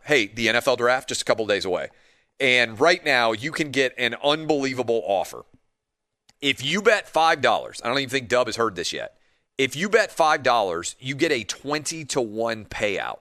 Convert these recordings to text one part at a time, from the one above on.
hey, the NFL draft just a couple days away. And right now, you can get an unbelievable offer. If you bet $5, I don't even think Dub has heard this yet. If you bet $5, you get a 20-1 payout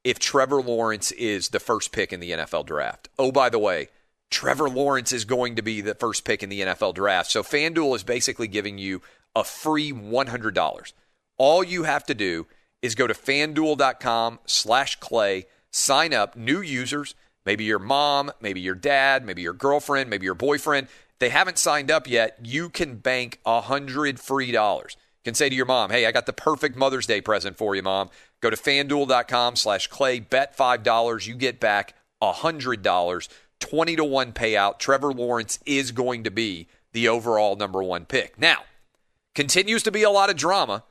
if Trevor Lawrence is the first pick in the NFL draft. Oh, by the way, Trevor Lawrence is going to be the first pick in the NFL draft. So FanDuel is basically giving you a free $100. All you have to do is go to FanDuel.com/Clay, sign up, new users, maybe your mom, maybe your dad, maybe your girlfriend, maybe your boyfriend. If they haven't signed up yet, you can bank $100 free. You can say to your mom, hey, I got the perfect Mother's Day present for you, Mom. Go to FanDuel.com/Clay, bet $5, you get back $100, 20-1 payout. Trevor Lawrence is going to be the overall number one pick. Now, continues to be a lot of drama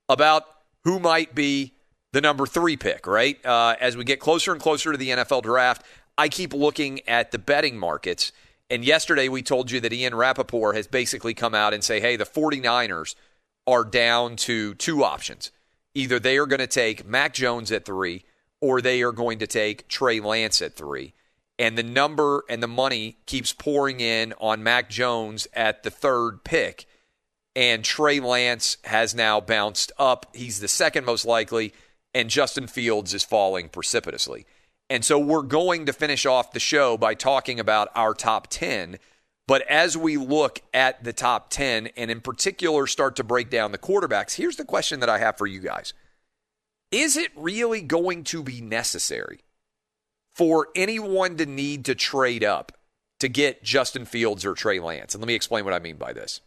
about who might be the number 3 pick, right? As we get closer and closer to the NFL draft, I keep looking at the betting markets. And yesterday we told you that Ian Rappaport has basically come out and say, hey, the 49ers are down to 2 options. Either they are going to take Mac Jones at 3 or they are going to take Trey Lance at 3. And the number and the money keeps pouring in on Mac Jones at the 3rd pick. And Trey Lance has now bounced up. He's the second most likely, and Justin Fields is falling precipitously. And so we're going to finish off the show by talking about our top 10. But as we look at the top 10, and in particular start to break down the quarterbacks, here's the question that I have for you guys. Is it really going to be necessary for anyone to need to trade up to get Justin Fields or Trey Lance? And let me explain what I mean by this.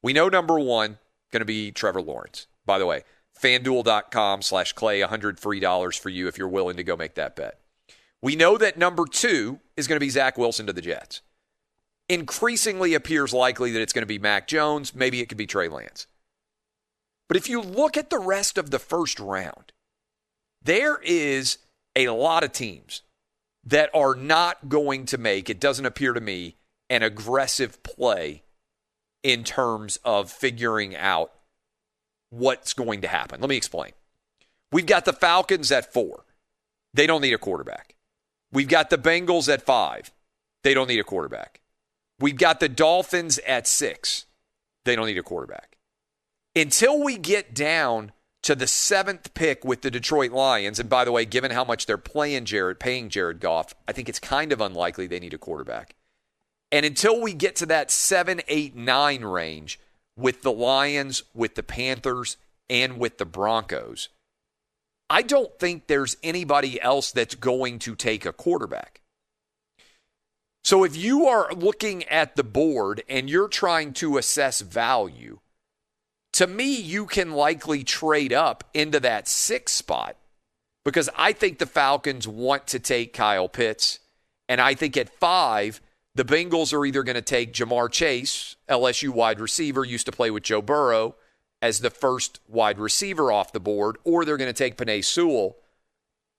We know number 1 going to be Trevor Lawrence. By the way, FanDuel.com/Clay, $100 free for you if you're willing to go make that bet. We know that number 2 is going to be Zach Wilson to the Jets. Increasingly appears likely that it's going to be Mac Jones. Maybe it could be Trey Lance. But if you look at the rest of the first round, there is a lot of teams that are not going to make, it doesn't appear to me, an aggressive play in terms of figuring out what's going to happen. Let me explain. We've got the Falcons at 4. They don't need a quarterback. We've got the Bengals at 5. They don't need a quarterback. We've got the Dolphins at 6. They don't need a quarterback. Until we get down to the 7th pick with the Detroit Lions, and by the way, given how much they're paying Jared Goff, I think it's kind of unlikely they need a quarterback. And until we get to that 7, 8, 9 range with the Lions, with the Panthers, and with the Broncos, I don't think there's anybody else that's going to take a quarterback. So if you are looking at the board and you're trying to assess value, to me, you can likely trade up into that 6th spot because I think the Falcons want to take Kyle Pitts. And I think at 5, the Bengals are either going to take Jamar Chase, LSU wide receiver, used to play with Joe Burrow, as the first wide receiver off the board, or they're going to take Penei Sewell,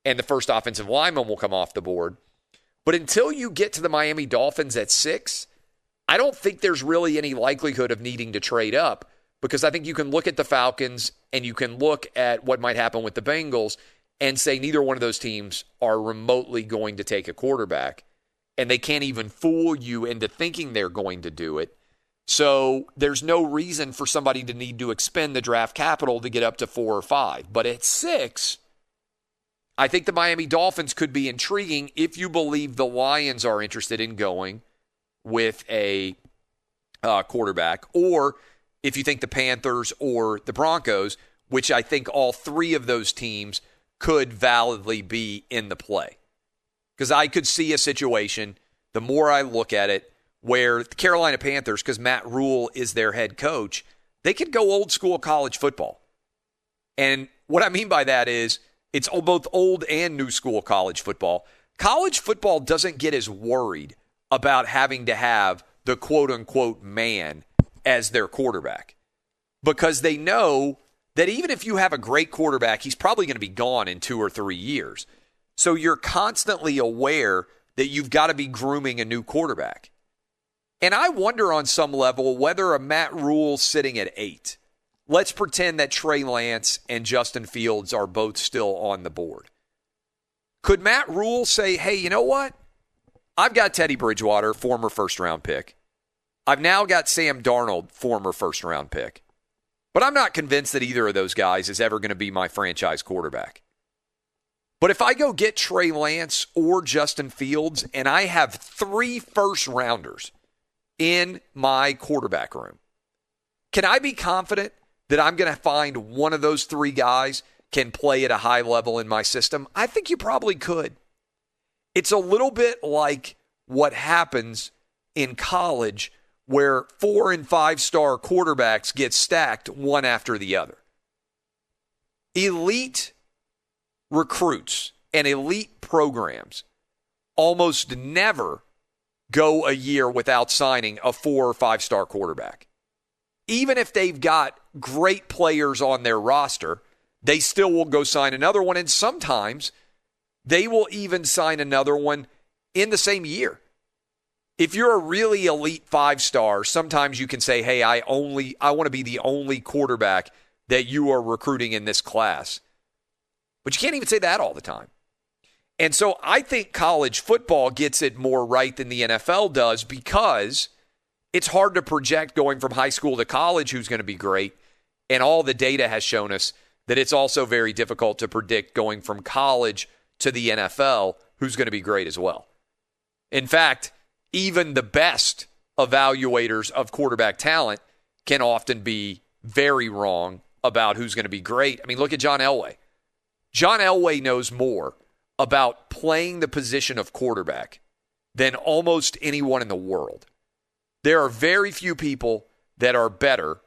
and the first offensive lineman will come off the board. But until you get to the Miami Dolphins at 6, I don't think there's really any likelihood of needing to trade up because I think you can look at the Falcons and you can look at what might happen with the Bengals and say neither one of those teams are remotely going to take a quarterback, and they can't even fool you into thinking they're going to do it. So there's no reason for somebody to need to expend the draft capital to get up to 4 or 5. But at 6, I think the Miami Dolphins could be intriguing if you believe the Lions are interested in going with a quarterback, or if you think the Panthers or the Broncos, which I think all 3 of those teams could validly be in the play. Because I could see a situation, the more I look at it, where the Carolina Panthers, because Matt Rule is their head coach, they could go old school college football. And what I mean by that is it's both old and new school college football. College football doesn't get as worried about having to have the quote-unquote man as their quarterback because they know that even if you have a great quarterback, he's probably going to be gone in 2 or 3 years. So you're constantly aware that you've got to be grooming a new quarterback. And I wonder on some level whether a Matt Rule sitting at 8, let's pretend that Trey Lance and Justin Fields are both still on the board. Could Matt Rule say, hey, you know what? I've got Teddy Bridgewater, former first-round pick. I've now got Sam Darnold, former first-round pick. But I'm not convinced that either of those guys is ever going to be my franchise quarterback. But if I go get Trey Lance or Justin Fields and I have 3 first-rounders in my quarterback room, can I be confident that I'm going to find one of those 3 guys can play at a high level in my system? I think you probably could. It's a little bit like what happens in college where 4- and 5-star quarterbacks get stacked one after the other. Elite recruits and elite programs almost never go a year without signing a 4- or 5-star quarterback. Even if they've got great players on their roster, they still will go sign another one, and sometimes they will even sign another one in the same year. If you're a really elite 5-star, sometimes you can say, hey, I want to be the only quarterback that you are recruiting in this class. But you can't even say that all the time. And so I think college football gets it more right than the NFL does because it's hard to project going from high school to college who's going to be great. And all the data has shown us that it's also very difficult to predict going from college to the NFL who's going to be great as well. In fact, even the best evaluators of quarterback talent can often be very wrong about who's going to be great. I mean, look at John Elway. John Elway knows more about playing the position of quarterback than almost anyone in the world. There are very few people that are better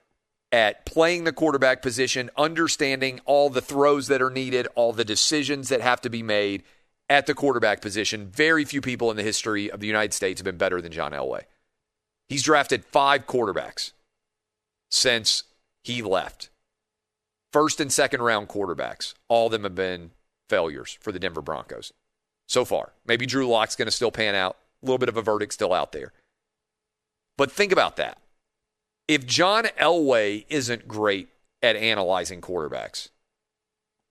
at playing the quarterback position, understanding all the throws that are needed, all the decisions that have to be made at the quarterback position. Very few people in the history of the United States have been better than John Elway. He's drafted 5 quarterbacks since he left. First and second round quarterbacks. All of them have been failures for the Denver Broncos so far. Maybe Drew Lock's going to still pan out. A little bit of a verdict still out there. But think about that. If John Elway isn't great at analyzing quarterbacks,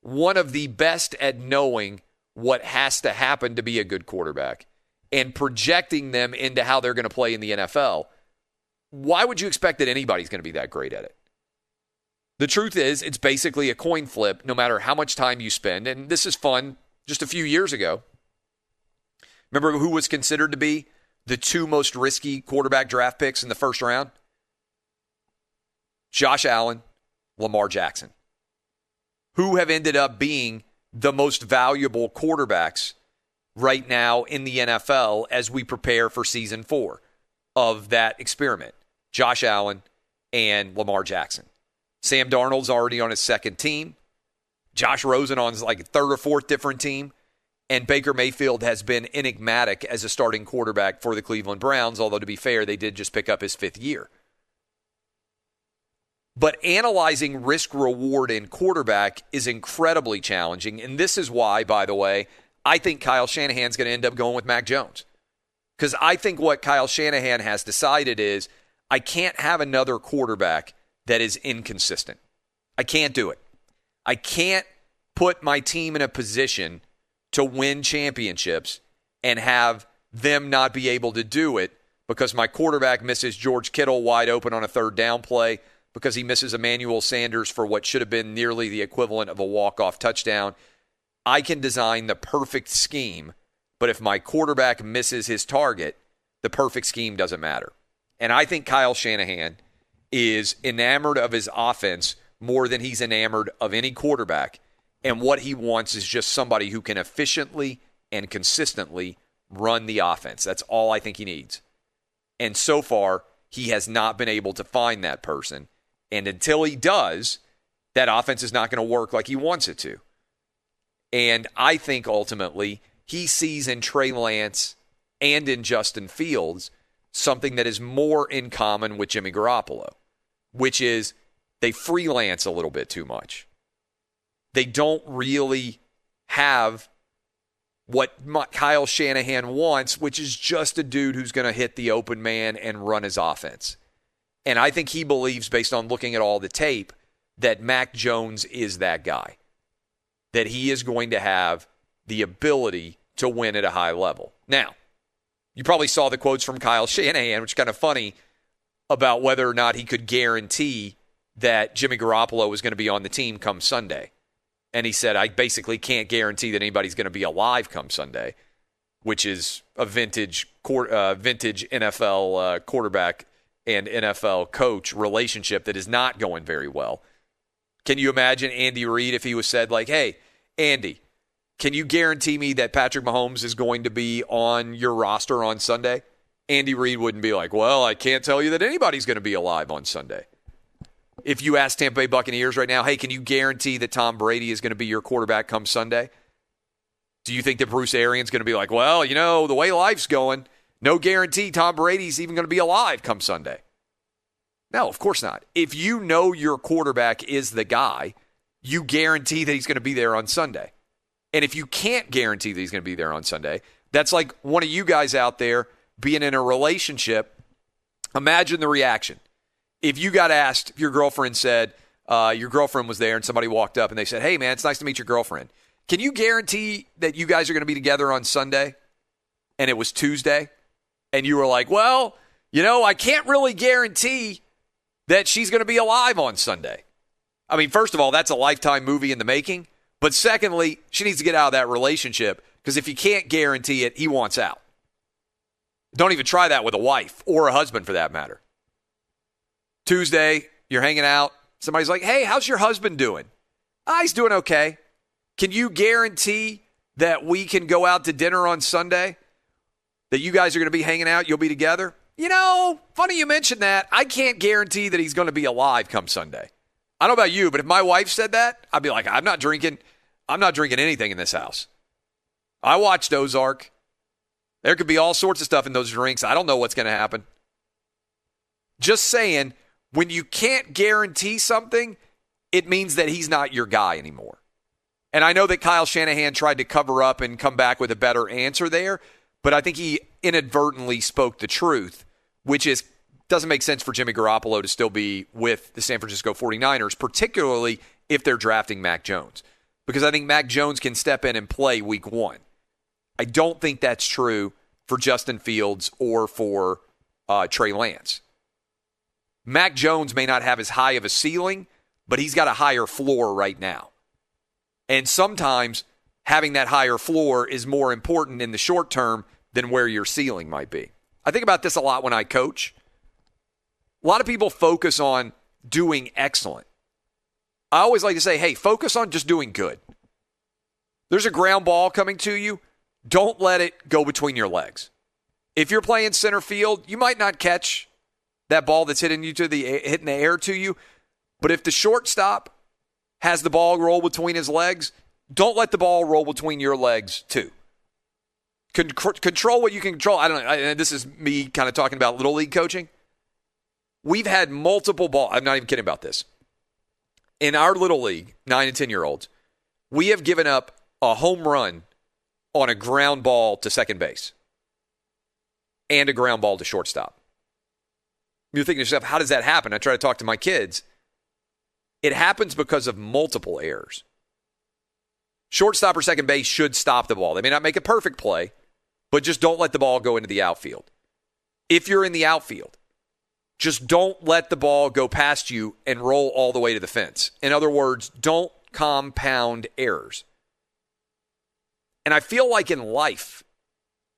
one of the best at knowing what has to happen to be a good quarterback and projecting them into how they're going to play in the NFL, why would you expect that anybody's going to be that great at it? The truth is, it's basically a coin flip no matter how much time you spend. And this is fun. Just a few years ago, remember who was considered to be the 2 most risky quarterback draft picks in the first round? Josh Allen, Lamar Jackson, who have ended up being the most valuable quarterbacks right now in the NFL as we prepare for season 4 of that experiment. Josh Allen and Lamar Jackson. Sam Darnold's already on his 2nd team. Josh Rosen on his 3rd or 4th different team. And Baker Mayfield has been enigmatic as a starting quarterback for the Cleveland Browns, although to be fair, they did just pick up his 5th year. But analyzing risk-reward in quarterback is incredibly challenging. And this is why, by the way, I think Kyle Shanahan's going to end up going with Mac Jones. Because I think what Kyle Shanahan has decided is I can't have another quarterback that is inconsistent. I can't do it. I can't put my team in a position to win championships and have them not be able to do it because my quarterback misses George Kittle wide open on a 3rd down play, because he misses Emmanuel Sanders for what should have been nearly the equivalent of a walk-off touchdown. I can design the perfect scheme, but if my quarterback misses his target, the perfect scheme doesn't matter. And I think Kyle Shanahan is enamored of his offense more than he's enamored of any quarterback. And what he wants is just somebody who can efficiently and consistently run the offense. That's all I think he needs. And so far, he has not been able to find that person. And until he does, that offense is not going to work like he wants it to. And I think ultimately he sees in Trey Lance and in Justin Fields something that is more in common with Jimmy Garoppolo, which is they freelance a little bit too much. They don't really have what Kyle Shanahan wants, which is just a dude who's going to hit the open man and run his offense. And I think he believes, based on looking at all the tape, that Mac Jones is that guy. That he is going to have the ability to win at a high level. Now, you probably saw the quotes from Kyle Shanahan, which is kind of funny, about whether or not he could guarantee that Jimmy Garoppolo was going to be on the team come Sunday. And he said, I basically can't guarantee that anybody's going to be alive come Sunday, which is a vintage NFL quarterback and NFL coach relationship that is not going very well. Can you imagine Andy Reid if he was said, like, hey, Andy, can you guarantee me that Patrick Mahomes is going to be on your roster on Sunday? Andy Reid wouldn't be like, well, I can't tell you that anybody's going to be alive on Sunday. If you ask Tampa Bay Buccaneers right now, hey, can you guarantee that Tom Brady is going to be your quarterback come Sunday? Do you think that Bruce Arians going to be like, well, you know, the way life's going, no guarantee Tom Brady's even going to be alive come Sunday? No, of course not. If you know your quarterback is the guy, you guarantee that he's going to be there on Sunday. And if you can't guarantee that he's going to be there on Sunday, that's like one of you guys out there being in a relationship. Imagine the reaction. If you got asked, if your girlfriend said, your girlfriend was there and somebody walked up and they said, hey, man, it's nice to meet your girlfriend. Can you guarantee that you guys are going to be together on Sunday? And it was Tuesday. And you were like, well, you know, I can't really guarantee that she's going to be alive on Sunday. I mean, first of all, that's a Lifetime movie in the making. But secondly, she needs to get out of that relationship because if you can't guarantee it, he wants out. Don't even try that with a wife or a husband for that matter. Tuesday, you're hanging out. Somebody's like, hey, how's your husband doing? He's doing okay. Can you guarantee that we can go out to dinner on Sunday? That you guys are going to be hanging out, you'll be together? You know, funny you mentioned that. I can't guarantee that he's going to be alive come Sunday. I don't know about you, but if my wife said that, I'd be like, I'm not drinking anything in this house. I watched Ozark. There could be all sorts of stuff in those drinks. I don't know what's going to happen. Just saying, when you can't guarantee something, it means that he's not your guy anymore. And I know that Kyle Shanahan tried to cover up and come back with a better answer there, but I think he inadvertently spoke the truth, which is doesn't make sense for Jimmy Garoppolo to still be with the San Francisco 49ers, particularly if they're drafting Mac Jones. Because I think Mac Jones can step in and play week one. I don't think that's true for Justin Fields or for Trey Lance. Mac Jones may not have as high of a ceiling, but he's got a higher floor right now. And sometimes having that higher floor is more important in the short term than where your ceiling might be. I think about this a lot when I coach. A lot of people focus on doing excellent. I always like to say, hey, focus on just doing good. There's a ground ball coming to you. Don't let it go between your legs. If you're playing center field, you might not catch that ball that's hitting the air to you. But if the shortstop has the ball roll between his legs, don't let the ball roll between your legs too. Control what you can control. I don't know. This is me kind of talking about Little League coaching. We've had multiple balls. I'm not even kidding about this. In our Little League, 9 and 10-year-olds, we have given up a home run on a ground ball to second base and a ground ball to shortstop. You're thinking to yourself, how does that happen? I try to talk to my kids. It happens because of multiple errors. Shortstop or second base should stop the ball. They may not make a perfect play, but just don't let the ball go into the outfield. If you're in the outfield, just don't let the ball go past you and roll all the way to the fence. In other words, don't compound errors. And I feel like in life,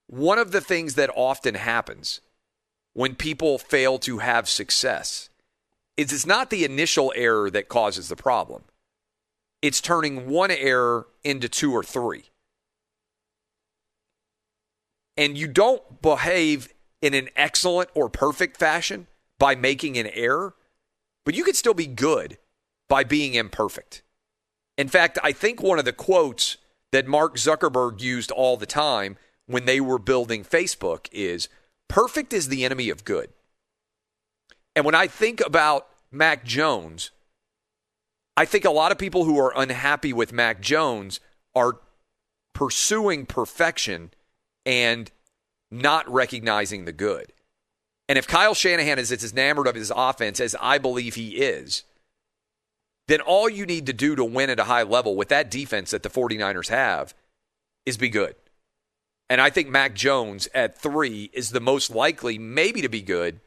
one of the things that often happens when people fail to have success is it's not the initial error that causes the problem. It's turning one error into 2 or 3. And you don't behave in an excellent or perfect fashion by making an error, but you could still be good by being imperfect. In fact, I think one of the quotes that Mark Zuckerberg used all the time when they were building Facebook is, perfect is the enemy of good. And when I think about Mac Jones, I think a lot of people who are unhappy with Mac Jones are pursuing perfection and not recognizing the good. And if Kyle Shanahan is as enamored of his offense as I believe he is, then all you need to do to win at a high level with that defense that the 49ers have is be good. And I think Mac Jones at 3 is the most likely maybe to be good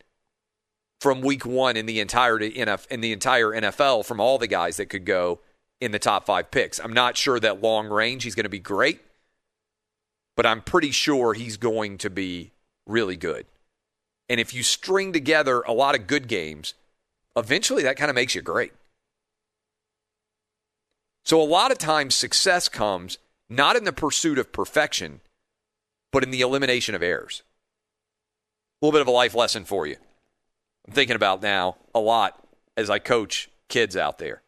from week 1 in the entire NFL from all the guys that could go in the top 5 picks. I'm not sure that long range he's going to be great, but I'm pretty sure he's going to be really good. And if you string together a lot of good games, eventually that kind of makes you great. So a lot of times success comes not in the pursuit of perfection, but in the elimination of errors. A little bit of a life lesson for you. I'm thinking about now a lot as I coach kids out there.